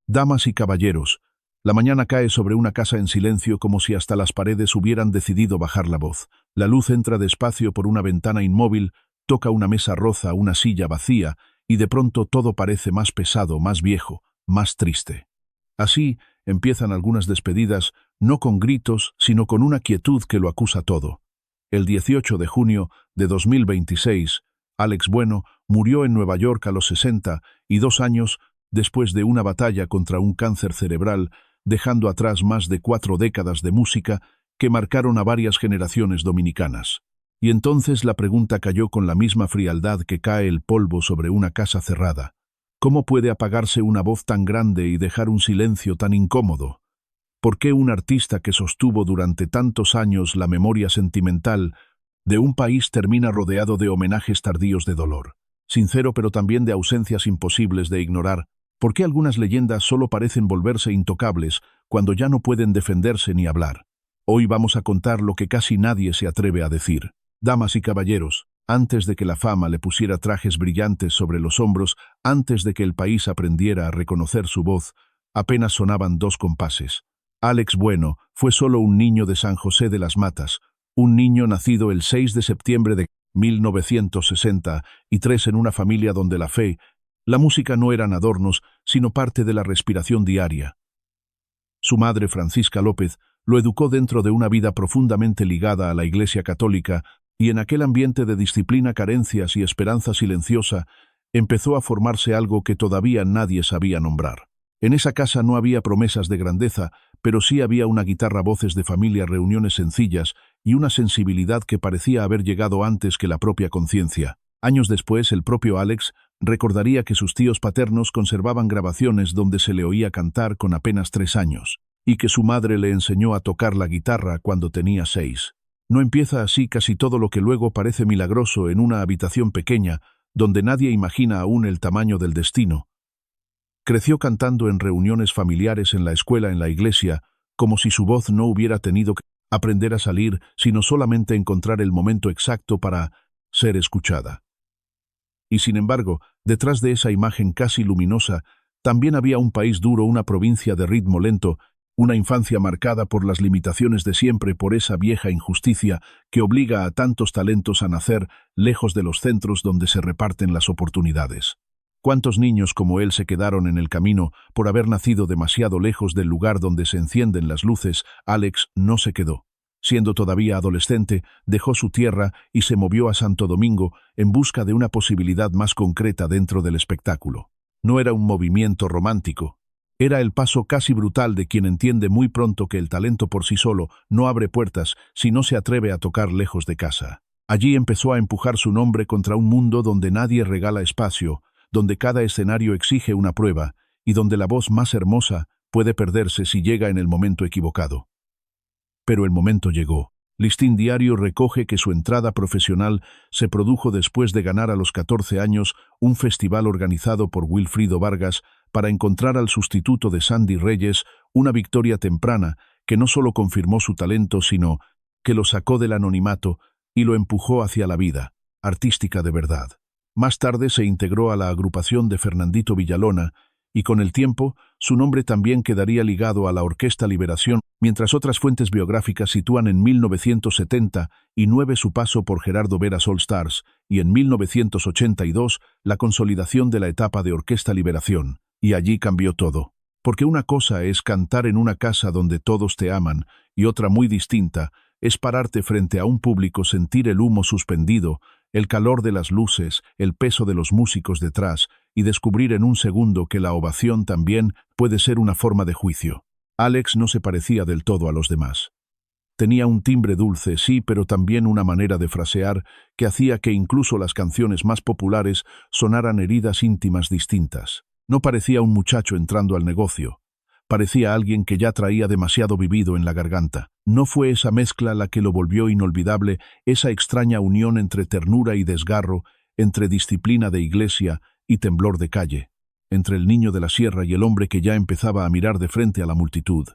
Damas y caballeros, la mañana cae sobre una casa en silencio como si hasta las paredes hubieran decidido bajar la voz. La luz entra despacio por una ventana inmóvil, toca una mesa roza, una silla vacía, y de pronto todo parece más pesado, más viejo, más triste. Así empiezan algunas despedidas, no con gritos, sino con una quietud que lo acusa todo. El 18 de junio de 2026, Alex Bueno murió en Nueva York a los 62 años después de una batalla contra un cáncer cerebral, dejando atrás más de 4 décadas de música que marcaron a varias generaciones dominicanas. Y entonces la pregunta cayó con la misma frialdad que cae el polvo sobre una casa cerrada. ¿Cómo puede apagarse una voz tan grande y dejar un silencio tan incómodo? ¿Por qué un artista que sostuvo durante tantos años la memoria sentimental de un país termina rodeado de homenajes tardíos de dolor? Sincero, pero también de ausencias imposibles de ignorar. ¿Por qué algunas leyendas solo parecen volverse intocables cuando ya no pueden defenderse ni hablar? Hoy vamos a contar lo que casi nadie se atreve a decir. Damas y caballeros, antes de que la fama le pusiera trajes brillantes sobre los hombros, antes de que el país aprendiera a reconocer su voz, apenas sonaban 2 compases. Alex Bueno fue solo un niño de San José de las Matas, un niño nacido el 6 de septiembre de 1963 en una familia donde la fe, la música no eran adornos, sino parte de la respiración diaria. Su madre, Francisca López, lo educó dentro de una vida profundamente ligada a la Iglesia Católica, y en aquel ambiente de disciplina, carencias y esperanza silenciosa, empezó a formarse algo que todavía nadie sabía nombrar. En esa casa no había promesas de grandeza, pero sí había una guitarra, voces de familia, reuniones sencillas y una sensibilidad que parecía haber llegado antes que la propia conciencia. Años después, el propio Alex recordaría que sus tíos paternos conservaban grabaciones donde se le oía cantar con apenas 3 años, y que su madre le enseñó a tocar la guitarra cuando tenía 6. No empieza así casi todo lo que luego parece milagroso en una habitación pequeña, donde nadie imagina aún el tamaño del destino. Creció cantando en reuniones familiares, en la escuela, en la iglesia, como si su voz no hubiera tenido que aprender a salir, sino solamente encontrar el momento exacto para ser escuchada. Y sin embargo, detrás de esa imagen casi luminosa, también había un país duro, una provincia de ritmo lento, una infancia marcada por las limitaciones de siempre, por esa vieja injusticia que obliga a tantos talentos a nacer lejos de los centros donde se reparten las oportunidades. ¿Cuántos niños como él se quedaron en el camino por haber nacido demasiado lejos del lugar donde se encienden las luces? Alex no se quedó. Siendo todavía adolescente, dejó su tierra y se movió a Santo Domingo en busca de una posibilidad más concreta dentro del espectáculo. No era un movimiento romántico. Era el paso casi brutal de quien entiende muy pronto que el talento por sí solo no abre puertas si no se atreve a tocar lejos de casa. Allí empezó a empujar su nombre contra un mundo donde nadie regala espacio, donde cada escenario exige una prueba y donde la voz más hermosa puede perderse si llega en el momento equivocado. Pero el momento llegó. Listín Diario recoge que su entrada profesional se produjo después de ganar a los 14 años un festival organizado por Wilfrido Vargas para encontrar al sustituto de Sandy Reyes, una victoria temprana que no solo confirmó su talento, sino que lo sacó del anonimato y lo empujó hacia la vida artística de verdad. Más tarde se integró a la agrupación de Fernandito Villalona, y con el tiempo su nombre también quedaría ligado a la Orquesta Liberación, mientras otras fuentes biográficas sitúan en 1979 su paso por Gerardo Veras All Stars y en 1982 la consolidación de la etapa de Orquesta Liberación, y allí cambió todo. Porque una cosa es cantar en una casa donde todos te aman y otra muy distinta es pararte frente a un público, sentir el humo suspendido, el calor de las luces, el peso de los músicos detrás, y descubrir en un segundo que la ovación también puede ser una forma de juicio. Alex no se parecía del todo a los demás. Tenía un timbre dulce, sí, pero también una manera de frasear que hacía que incluso las canciones más populares sonaran heridas íntimas distintas. No parecía un muchacho entrando al negocio. Parecía alguien que ya traía demasiado vivido en la garganta. No fue esa mezcla la que lo volvió inolvidable, esa extraña unión entre ternura y desgarro, entre disciplina de iglesia y temblor de calle, entre el niño de la sierra y el hombre que ya empezaba a mirar de frente a la multitud.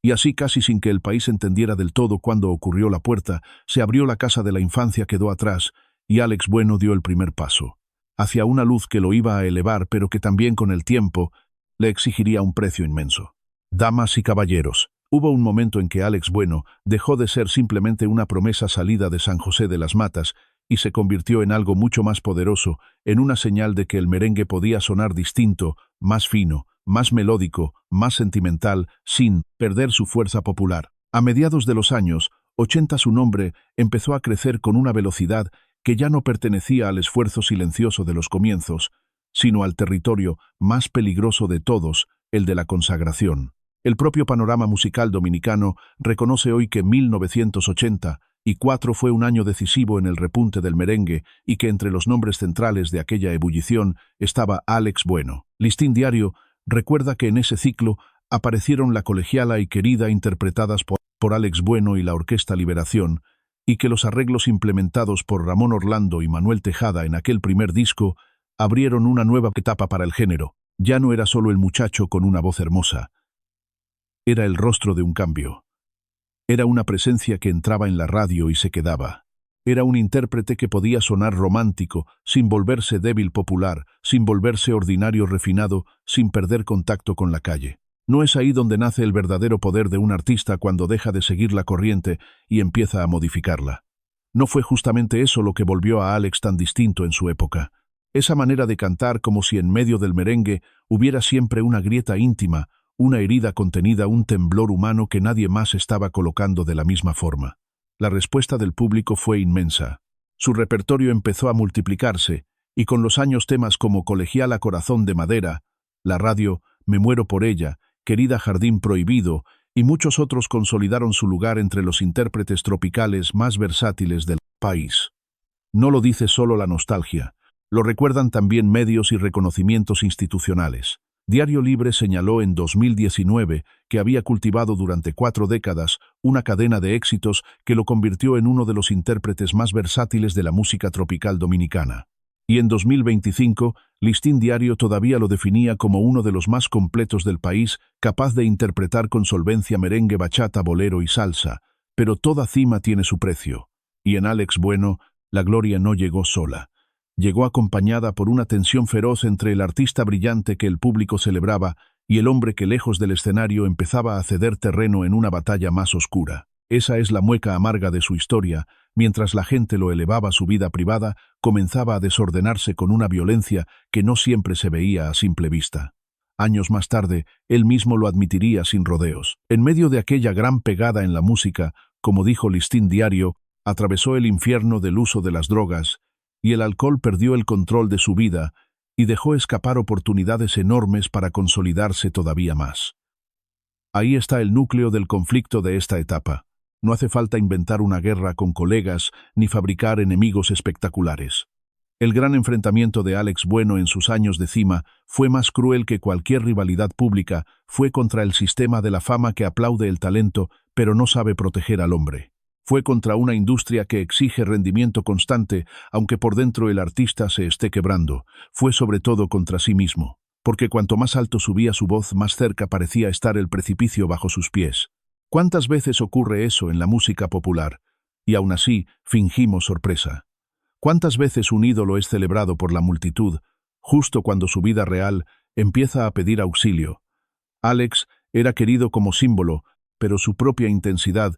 Y así, casi sin que el país entendiera del todo cuándo ocurrió, la puerta se abrió, la casa de la infancia quedó atrás, y Alex Bueno dio el primer paso, hacia una luz que lo iba a elevar, pero que también con el tiempo le exigiría un precio inmenso. Damas y caballeros, hubo un momento en que Alex Bueno dejó de ser simplemente una promesa salida de San José de las Matas y se convirtió en algo mucho más poderoso, en una señal de que el merengue podía sonar distinto, más fino, más melódico, más sentimental, sin perder su fuerza popular. A mediados de los años 80 su nombre empezó a crecer con una velocidad que ya no pertenecía al esfuerzo silencioso de los comienzos, sino al territorio más peligroso de todos, el de la consagración. El propio panorama musical dominicano reconoce hoy que 1984 fue un año decisivo en el repunte del merengue y que entre los nombres centrales de aquella ebullición estaba Alex Bueno. Listín Diario recuerda que en ese ciclo aparecieron La Colegiala y Querida interpretadas por Alex Bueno y la Orquesta Liberación, y que los arreglos implementados por Ramón Orlando y Manuel Tejada en aquel primer disco abrieron una nueva etapa para el género. Ya no era solo el muchacho con una voz hermosa. Era el rostro de un cambio. Era una presencia que entraba en la radio y se quedaba. Era un intérprete que podía sonar romántico, sin volverse débil popular, sin volverse ordinario refinado, sin perder contacto con la calle. ¿No es ahí donde nace el verdadero poder de un artista cuando deja de seguir la corriente y empieza a modificarla? ¿No fue justamente eso lo que volvió a Alex tan distinto en su época? Esa manera de cantar como si en medio del merengue hubiera siempre una grieta íntima, una herida contenida, un temblor humano que nadie más estaba colocando de la misma forma. La respuesta del público fue inmensa. Su repertorio empezó a multiplicarse, y con los años temas como Colegiala, Corazón de Madera, La Radio, Me muero por ella, Querida, Jardín Prohibido, y muchos otros consolidaron su lugar entre los intérpretes tropicales más versátiles del país. No lo dice solo la nostalgia, lo recuerdan también medios y reconocimientos institucionales. Diario Libre señaló en 2019 que había cultivado durante 4 décadas una cadena de éxitos que lo convirtió en uno de los intérpretes más versátiles de la música tropical dominicana. Y en 2025, Listín Diario todavía lo definía como uno de los más completos del país, capaz de interpretar con solvencia merengue, bachata, bolero y salsa. Pero toda cima tiene su precio. Y en Alex Bueno, la gloria no llegó sola. Llegó acompañada por una tensión feroz entre el artista brillante que el público celebraba y el hombre que lejos del escenario empezaba a ceder terreno en una batalla más oscura. Esa es la mueca amarga de su historia. Mientras la gente lo elevaba a su vida privada, comenzaba a desordenarse con una violencia que no siempre se veía a simple vista. Años más tarde, él mismo lo admitiría sin rodeos. En medio de aquella gran pegada en la música, como dijo Listín Diario, atravesó el infierno del uso de las drogas, y el alcohol perdió el control de su vida y dejó escapar oportunidades enormes para consolidarse todavía más. Ahí está el núcleo del conflicto de esta etapa. No hace falta inventar una guerra con colegas ni fabricar enemigos espectaculares. El gran enfrentamiento de Alex Bueno en sus años de cima fue más cruel que cualquier rivalidad pública, fue contra el sistema de la fama que aplaude el talento pero no sabe proteger al hombre. Fue contra una industria que exige rendimiento constante, aunque por dentro el artista se esté quebrando. Fue sobre todo contra sí mismo, porque cuanto más alto subía su voz, más cerca parecía estar el precipicio bajo sus pies. ¿Cuántas veces ocurre eso en la música popular? Y aún así, fingimos sorpresa. ¿Cuántas veces un ídolo es celebrado por la multitud, justo cuando su vida real empieza a pedir auxilio? Alex era querido como símbolo, pero su propia intensidad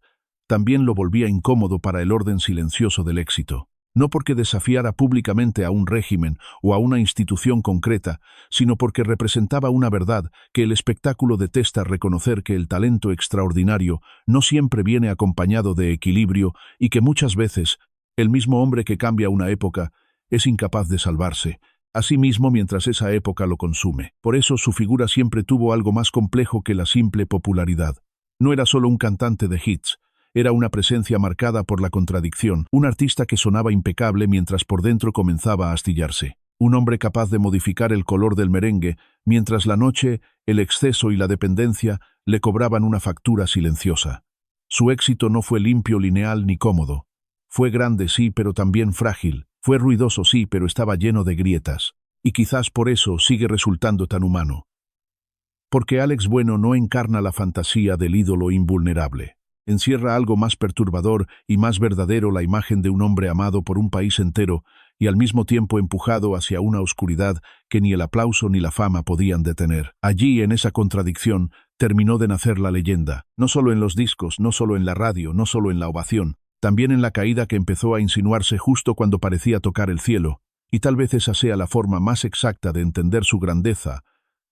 también lo volvía incómodo para el orden silencioso del éxito. No porque desafiara públicamente a un régimen o a una institución concreta, sino porque representaba una verdad que el espectáculo detesta reconocer, que el talento extraordinario no siempre viene acompañado de equilibrio y que muchas veces el mismo hombre que cambia una época es incapaz de salvarse, a sí mismo mientras esa época lo consume. Por eso su figura siempre tuvo algo más complejo que la simple popularidad. No era solo un cantante de hits. Era una presencia marcada por la contradicción, un artista que sonaba impecable mientras por dentro comenzaba a astillarse, un hombre capaz de modificar el color del merengue, mientras la noche, el exceso y la dependencia le cobraban una factura silenciosa. Su éxito no fue limpio, lineal ni cómodo. Fue grande, sí, pero también frágil. Fue ruidoso, sí, pero estaba lleno de grietas. Y quizás por eso sigue resultando tan humano. Porque Alex Bueno no encarna la fantasía del ídolo invulnerable. Encierra algo más perturbador y más verdadero, la imagen de un hombre amado por un país entero y al mismo tiempo empujado hacia una oscuridad que ni el aplauso ni la fama podían detener. Allí, en esa contradicción, terminó de nacer la leyenda, no solo en los discos, no solo en la radio, no solo en la ovación, también en la caída que empezó a insinuarse justo cuando parecía tocar el cielo, y tal vez esa sea la forma más exacta de entender su grandeza.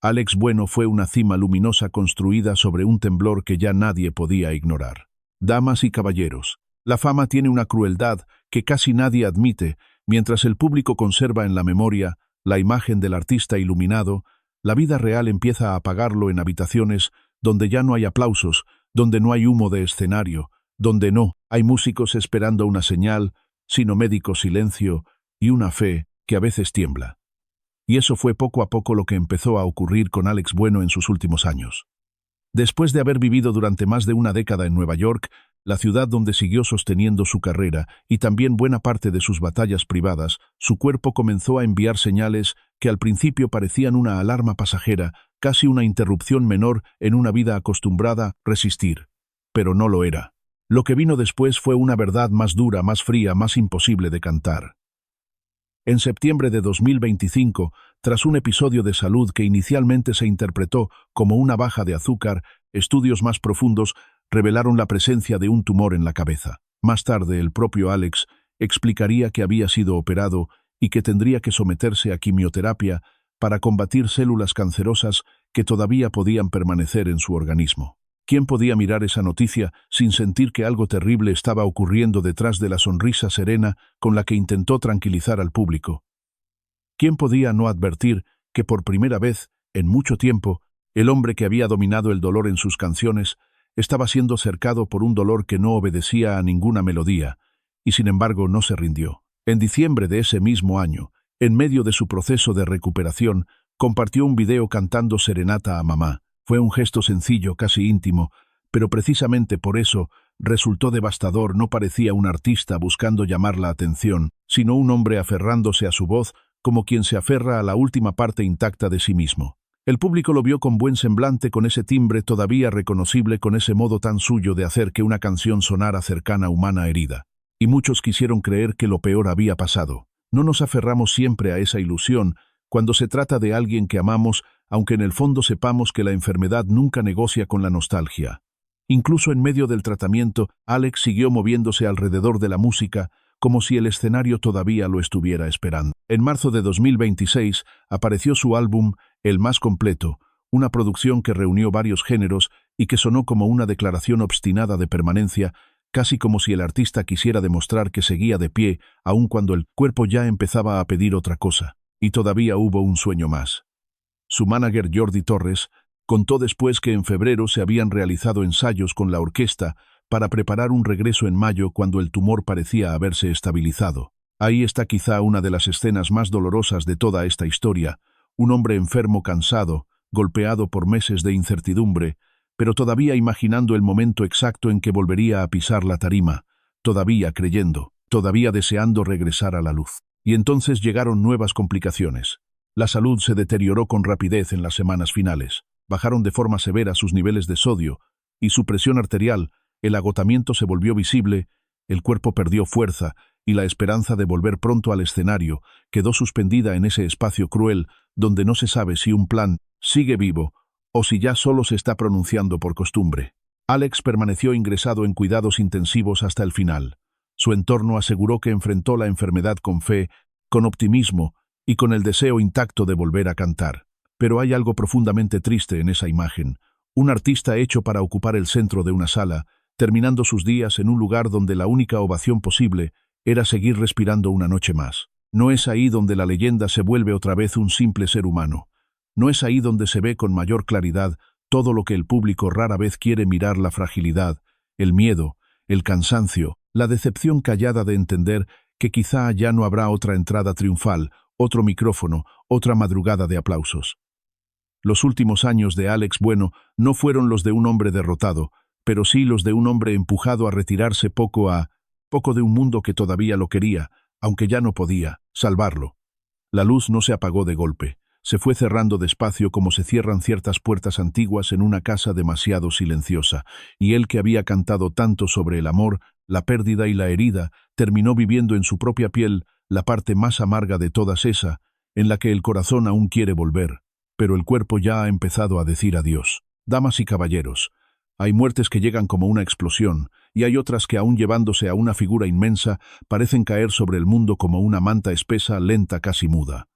Alex Bueno fue una cima luminosa construida sobre un temblor que ya nadie podía ignorar. Damas y caballeros, la fama tiene una crueldad que casi nadie admite, mientras el público conserva en la memoria la imagen del artista iluminado. La vida real empieza a apagarlo en habitaciones donde ya no hay aplausos, donde no hay humo de escenario, donde no hay músicos esperando una señal, sino médico silencio y una fe que a veces tiembla. Y eso fue poco a poco lo que empezó a ocurrir con Alex Bueno en sus últimos años. Después de haber vivido durante más de una década en Nueva York, la ciudad donde siguió sosteniendo su carrera y también buena parte de sus batallas privadas, su cuerpo comenzó a enviar señales que al principio parecían una alarma pasajera, casi una interrupción menor en una vida acostumbrada a resistir. Pero no lo era. Lo que vino después fue una verdad más dura, más fría, más imposible de cantar. En septiembre de 2025, tras un episodio de salud que inicialmente se interpretó como una baja de azúcar, estudios más profundos revelaron la presencia de un tumor en la cabeza. Más tarde, el propio Alex explicaría que había sido operado y que tendría que someterse a quimioterapia para combatir células cancerosas que todavía podían permanecer en su organismo. ¿Quién podía mirar esa noticia sin sentir que algo terrible estaba ocurriendo detrás de la sonrisa serena con la que intentó tranquilizar al público? ¿Quién podía no advertir que por primera vez, en mucho tiempo, el hombre que había dominado el dolor en sus canciones estaba siendo cercado por un dolor que no obedecía a ninguna melodía, y sin embargo no se rindió? En diciembre de ese mismo año, en medio de su proceso de recuperación, compartió un video cantando Serenata a Mamá. Fue un gesto sencillo, casi íntimo, pero precisamente por eso resultó devastador. No parecía un artista buscando llamar la atención, sino un hombre aferrándose a su voz como quien se aferra a la última parte intacta de sí mismo. El público lo vio con buen semblante, con ese timbre todavía reconocible, con ese modo tan suyo de hacer que una canción sonara cercana, humana, herida. Y muchos quisieron creer que lo peor había pasado. No nos aferramos siempre a esa ilusión cuando se trata de alguien que amamos, aunque en el fondo sepamos que la enfermedad nunca negocia con la nostalgia. Incluso en medio del tratamiento, Alex siguió moviéndose alrededor de la música, como si el escenario todavía lo estuviera esperando. En marzo de 2026 apareció su álbum El Más Completo, una producción que reunió varios géneros y que sonó como una declaración obstinada de permanencia, casi como si el artista quisiera demostrar que seguía de pie, aun cuando el cuerpo ya empezaba a pedir otra cosa. Y todavía hubo un sueño más. Su manager Jordi Torres contó después que en febrero se habían realizado ensayos con la orquesta para preparar un regreso en mayo cuando el tumor parecía haberse estabilizado. Ahí está quizá una de las escenas más dolorosas de toda esta historia, un hombre enfermo, cansado, golpeado por meses de incertidumbre, pero todavía imaginando el momento exacto en que volvería a pisar la tarima, todavía creyendo, todavía deseando regresar a la luz. Y entonces llegaron nuevas complicaciones. La salud se deterioró con rapidez en las semanas finales. Bajaron de forma severa sus niveles de sodio y su presión arterial. El agotamiento se volvió visible, el cuerpo perdió fuerza y la esperanza de volver pronto al escenario quedó suspendida en ese espacio cruel donde no se sabe si un plan sigue vivo o si ya solo se está pronunciando por costumbre. Alex permaneció ingresado en cuidados intensivos hasta el final. Su entorno aseguró que enfrentó la enfermedad con fe, con optimismo y con el deseo intacto de volver a cantar. Pero hay algo profundamente triste en esa imagen. Un artista hecho para ocupar el centro de una sala, terminando sus días en un lugar donde la única ovación posible era seguir respirando una noche más. No es ahí donde la leyenda se vuelve otra vez un simple ser humano. No es ahí donde se ve con mayor claridad todo lo que el público rara vez quiere mirar: la fragilidad, el miedo, el cansancio, la decepción callada de entender que quizá ya no habrá otra entrada triunfal, otro micrófono, otra madrugada de aplausos. Los últimos años de Alex Bueno no fueron los de un hombre derrotado, pero sí los de un hombre empujado a retirarse poco a poco de un mundo que todavía lo quería, aunque ya no podía salvarlo. La luz no se apagó de golpe. Se fue cerrando despacio como se cierran ciertas puertas antiguas en una casa demasiado silenciosa, y él, que había cantado tanto sobre el amor, la pérdida y la herida, terminó viviendo en su propia piel la parte más amarga de todas esa, en la que el corazón aún quiere volver, pero el cuerpo ya ha empezado a decir adiós. Damas y caballeros, hay muertes que llegan como una explosión, y hay otras que, aún llevándose a una figura inmensa, parecen caer sobre el mundo como una manta espesa, lenta, casi muda.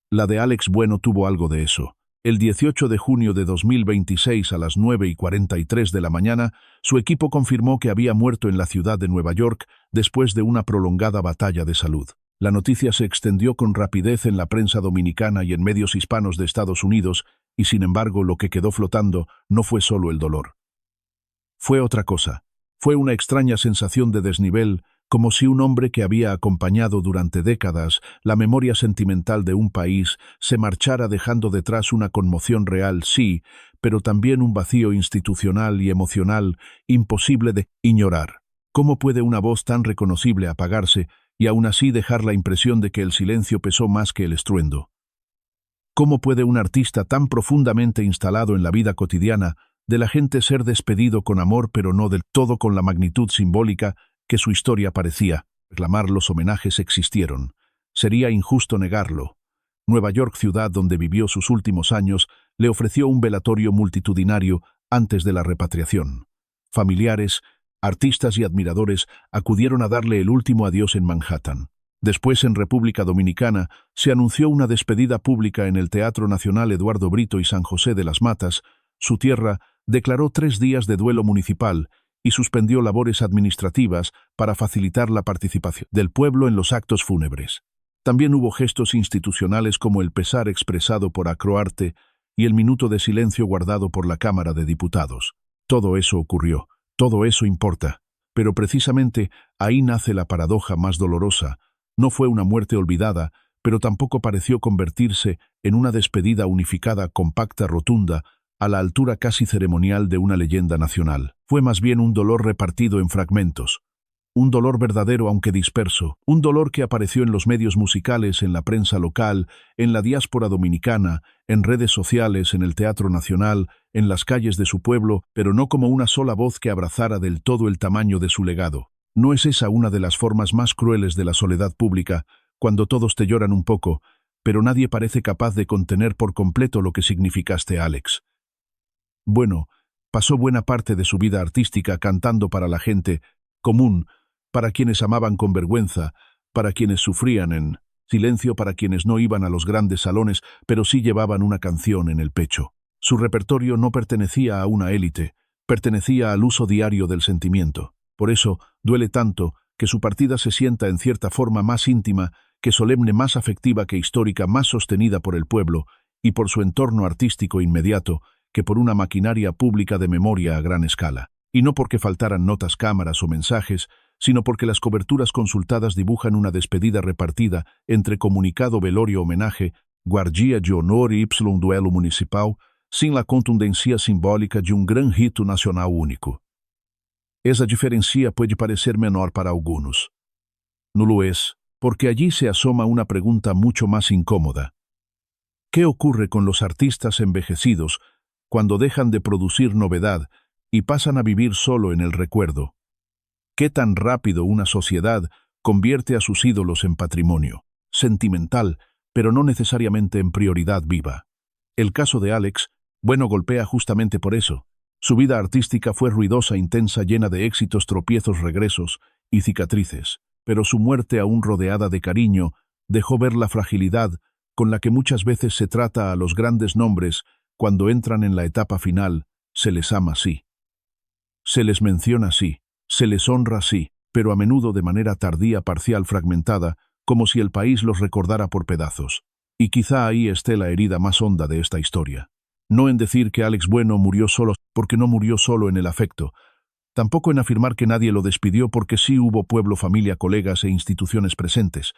La de Alex Bueno tuvo algo de eso. El 18 de junio de 2026 a las 9:43 de la mañana, su equipo confirmó que había muerto en la ciudad de Nueva York después de una prolongada batalla de salud. La noticia se extendió con rapidez en la prensa dominicana y en medios hispanos de Estados Unidos, y sin embargo lo que quedó flotando no fue solo el dolor. Fue otra cosa. Fue una extraña sensación de desnivel, como si un hombre que había acompañado durante décadas la memoria sentimental de un país se marchara dejando detrás una conmoción real, sí, pero también un vacío institucional y emocional imposible de ignorar. ¿Cómo puede una voz tan reconocible apagarse y aún así dejar la impresión de que el silencio pesó más que el estruendo? ¿Cómo puede un artista tan profundamente instalado en la vida cotidiana de la gente ser despedido con amor, pero no del todo con la magnitud simbólica que su historia parecía reclamar? Los homenajes existieron. Sería injusto negarlo. Nueva York, ciudad donde vivió sus últimos años, le ofreció un velatorio multitudinario antes de la repatriación. Familiares, artistas y admiradores acudieron a darle el último adiós en Manhattan. Después, en República Dominicana, se anunció una despedida pública en el Teatro Nacional Eduardo Brito y San José de las Matas. Su tierra declaró 3 días de duelo municipal y suspendió labores administrativas para facilitar la participación del pueblo en los actos fúnebres. También hubo gestos institucionales como el pesar expresado por Acroarte y el minuto de silencio guardado por la Cámara de Diputados. Todo eso ocurrió, todo eso importa, pero precisamente ahí nace la paradoja más dolorosa. No fue una muerte olvidada, pero tampoco pareció convertirse en una despedida unificada, compacta, rotunda, a la altura casi ceremonial de una leyenda nacional. Fue más bien un dolor repartido en fragmentos. Un dolor verdadero aunque disperso, un dolor que apareció en los medios musicales, en la prensa local, en la diáspora dominicana, en redes sociales, en el Teatro Nacional, en las calles de su pueblo, pero no como una sola voz que abrazara del todo el tamaño de su legado. ¿No es esa una de las formas más crueles de la soledad pública, cuando todos te lloran un poco, pero nadie parece capaz de contener por completo lo que significaste, Alex? Bueno, pasó buena parte de su vida artística cantando para la gente común, para quienes amaban con vergüenza, para quienes sufrían en silencio, para quienes no iban a los grandes salones, pero sí llevaban una canción en el pecho. Su repertorio no pertenecía a una élite, pertenecía al uso diario del sentimiento. Por eso duele tanto que su partida se sienta en cierta forma más íntima, que solemne, más afectiva que histórica, más sostenida por el pueblo y por su entorno artístico inmediato, que por una maquinaria pública de memoria a gran escala. Y no porque faltaran notas, cámaras o mensajes, sino porque las coberturas consultadas dibujan una despedida repartida entre comunicado, velorio, homenaje, guardia de honor y duelo municipal, sin la contundencia simbólica de un gran rito nacional único. Esa diferencia puede parecer menor para algunos. No lo es, porque allí se asoma una pregunta mucho más incómoda. ¿Qué ocurre con los artistas envejecidos cuando dejan de producir novedad y pasan a vivir solo en el recuerdo? ¿Qué tan rápido una sociedad convierte a sus ídolos en patrimonio sentimental, pero no necesariamente en prioridad viva? El caso de Alex Bueno golpea justamente por eso. Su vida artística fue ruidosa, intensa, llena de éxitos, tropiezos, regresos y cicatrices, pero su muerte, aún rodeada de cariño, dejó ver la fragilidad con la que muchas veces se trata a los grandes nombres. Cuando entran en la etapa final, se les ama así. Se les menciona así, se les honra así, pero a menudo de manera tardía, parcial, fragmentada, como si el país los recordara por pedazos. Y quizá ahí esté la herida más honda de esta historia. No en decir que Alex Bueno murió solo, porque no murió solo en el afecto. Tampoco en afirmar que nadie lo despidió, porque sí hubo pueblo, familia, colegas e instituciones presentes.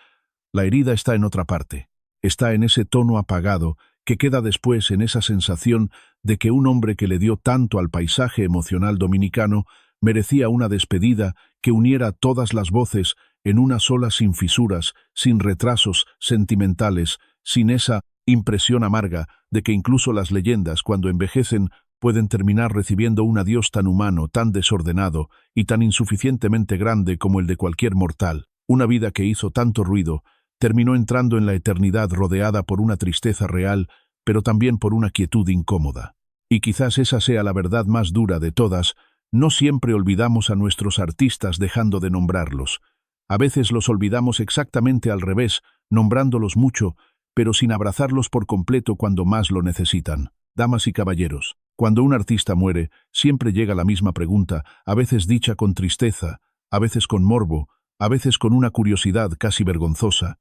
La herida está en otra parte. Está en ese tono apagado que queda después, en esa sensación de que un hombre que le dio tanto al paisaje emocional dominicano merecía una despedida que uniera todas las voces en una sola, sin fisuras, sin retrasos sentimentales, sin esa impresión amarga de que incluso las leyendas, cuando envejecen, pueden terminar recibiendo un adiós tan humano, tan desordenado y tan insuficientemente grande como el de cualquier mortal. Una vida que hizo tanto ruido, terminó entrando en la eternidad rodeada por una tristeza real, pero también por una quietud incómoda. Y quizás esa sea la verdad más dura de todas: no siempre olvidamos a nuestros artistas dejando de nombrarlos. A veces los olvidamos exactamente al revés, nombrándolos mucho, pero sin abrazarlos por completo cuando más lo necesitan. Damas y caballeros, cuando un artista muere, siempre llega la misma pregunta, a veces dicha con tristeza, a veces con morbo, a veces con una curiosidad casi vergonzosa.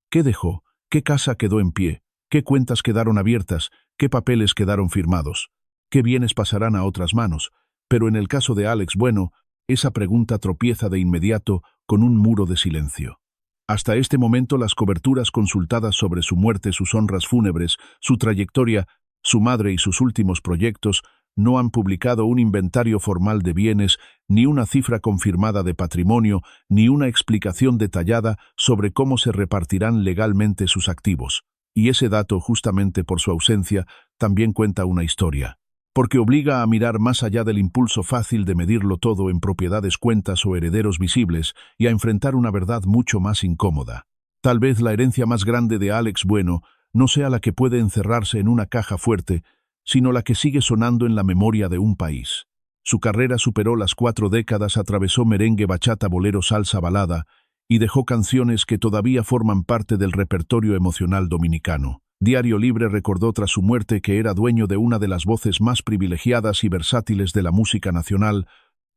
¿Qué dejó? ¿Qué casa quedó en pie? ¿Qué cuentas quedaron abiertas? ¿Qué papeles quedaron firmados? ¿Qué bienes pasarán a otras manos? Pero en el caso de Alex Bueno, esa pregunta tropieza de inmediato con un muro de silencio. Hasta este momento las coberturas consultadas sobre su muerte, sus honras fúnebres, su trayectoria, su madre y sus últimos proyectos no han publicado un inventario formal de bienes, ni una cifra confirmada de patrimonio, ni una explicación detallada sobre cómo se repartirán legalmente sus activos. Y ese dato, justamente por su ausencia, también cuenta una historia, porque obliga a mirar más allá del impulso fácil de medirlo todo en propiedades, cuentas o herederos visibles, y a enfrentar una verdad mucho más incómoda. Tal vez la herencia más grande de Alex Bueno no sea la que puede encerrarse en una caja fuerte, sino la que sigue sonando en la memoria de un país. Su carrera superó las 4 décadas, atravesó merengue, bachata, bolero, salsa, balada, y dejó canciones que todavía forman parte del repertorio emocional dominicano. Diario Libre recordó tras su muerte que era dueño de una de las voces más privilegiadas y versátiles de la música nacional,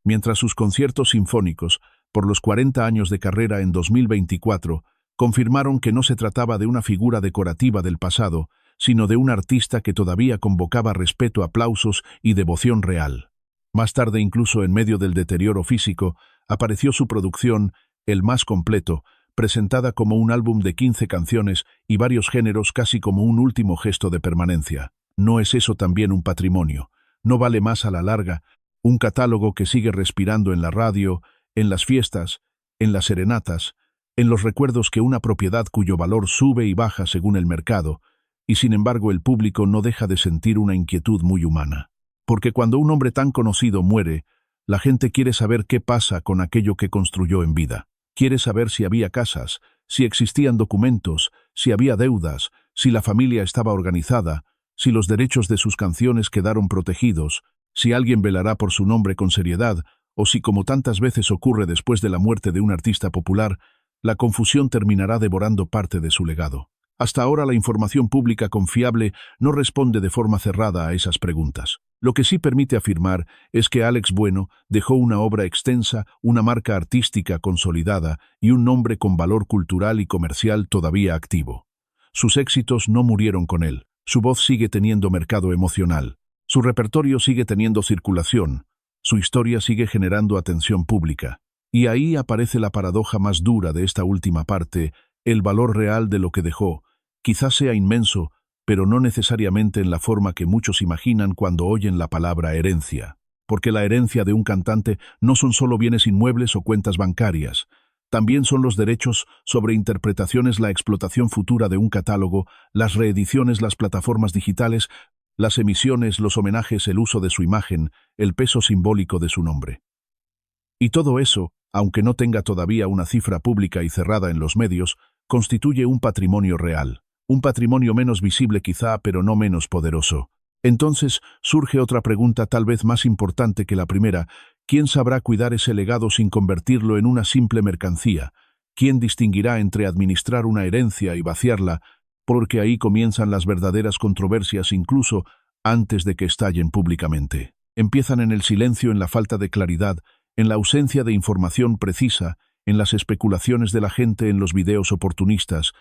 mientras sus conciertos sinfónicos, por los 40 años de carrera en 2024, confirmaron que no se trataba de una figura decorativa del pasado, sino de un artista que todavía convocaba respeto, aplausos y devoción real. Más tarde, incluso en medio del deterioro físico, apareció su producción, El Más Completo, presentada como un álbum de 15 canciones y varios géneros, casi como un último gesto de permanencia. ¿No es eso también un patrimonio? ¿No vale más a la larga un catálogo que sigue respirando en la radio, en las fiestas, en las serenatas, en los recuerdos que una propiedad cuyo valor sube y baja según el mercado, y sin embargo el público no deja de sentir una inquietud muy humana? Porque cuando un hombre tan conocido muere, la gente quiere saber qué pasa con aquello que construyó en vida. Quiere saber si había casas, si existían documentos, si había deudas, si la familia estaba organizada, si los derechos de sus canciones quedaron protegidos, si alguien velará por su nombre con seriedad, o si, como tantas veces ocurre después de la muerte de un artista popular, la confusión terminará devorando parte de su legado. Hasta ahora la información pública confiable no responde de forma cerrada a esas preguntas. Lo que sí permite afirmar es que Alex Bueno dejó una obra extensa, una marca artística consolidada y un nombre con valor cultural y comercial todavía activo. Sus éxitos no murieron con él. Su voz sigue teniendo mercado emocional. Su repertorio sigue teniendo circulación. Su historia sigue generando atención pública. Y ahí aparece la paradoja más dura de esta última parte: el valor real de lo que dejó quizás sea inmenso, pero no necesariamente en la forma que muchos imaginan cuando oyen la palabra herencia. Porque la herencia de un cantante no son solo bienes inmuebles o cuentas bancarias. También son los derechos sobre interpretaciones, la explotación futura de un catálogo, las reediciones, las plataformas digitales, las emisiones, los homenajes, el uso de su imagen, el peso simbólico de su nombre. Y todo eso, aunque no tenga todavía una cifra pública y cerrada en los medios, constituye un patrimonio real. Un patrimonio menos visible quizá, pero no menos poderoso. Entonces surge otra pregunta tal vez más importante que la primera: ¿quién sabrá cuidar ese legado sin convertirlo en una simple mercancía? ¿Quién distinguirá entre administrar una herencia y vaciarla? Porque ahí comienzan las verdaderas controversias, incluso antes de que estallen públicamente. Empiezan en el silencio, en la falta de claridad, en la ausencia de información precisa, en las especulaciones de la gente, en los videos oportunistas,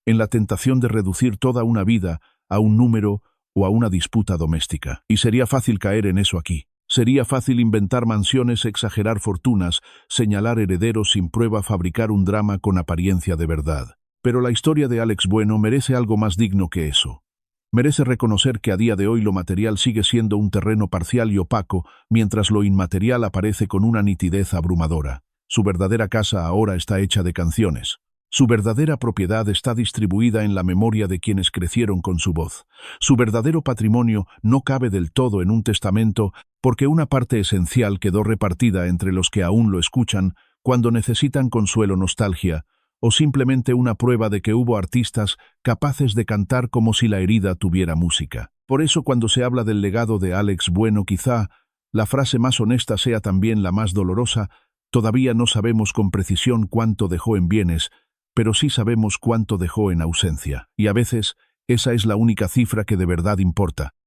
en la tentación de reducir toda una vida a un número o a una disputa doméstica. Y sería fácil caer en eso aquí. Sería fácil inventar mansiones, exagerar fortunas, señalar herederos sin prueba, fabricar un drama con apariencia de verdad. Pero la historia de Alex Bueno merece algo más digno que eso. Merece reconocer que a día de hoy lo material sigue siendo un terreno parcial y opaco, mientras lo inmaterial aparece con una nitidez abrumadora. Su verdadera casa ahora está hecha de canciones. Su verdadera propiedad está distribuida en la memoria de quienes crecieron con su voz. Su verdadero patrimonio no cabe del todo en un testamento, porque una parte esencial quedó repartida entre los que aún lo escuchan cuando necesitan consuelo, nostalgia o simplemente una prueba de que hubo artistas capaces de cantar como si la herida tuviera música. Por eso, cuando se habla del legado de Alex Bueno, quizá la frase más honesta sea también la más dolorosa: todavía no sabemos con precisión cuánto dejó en bienes, pero sí sabemos cuánto dejó en ausencia. Y a veces, esa es la única cifra que de verdad importa.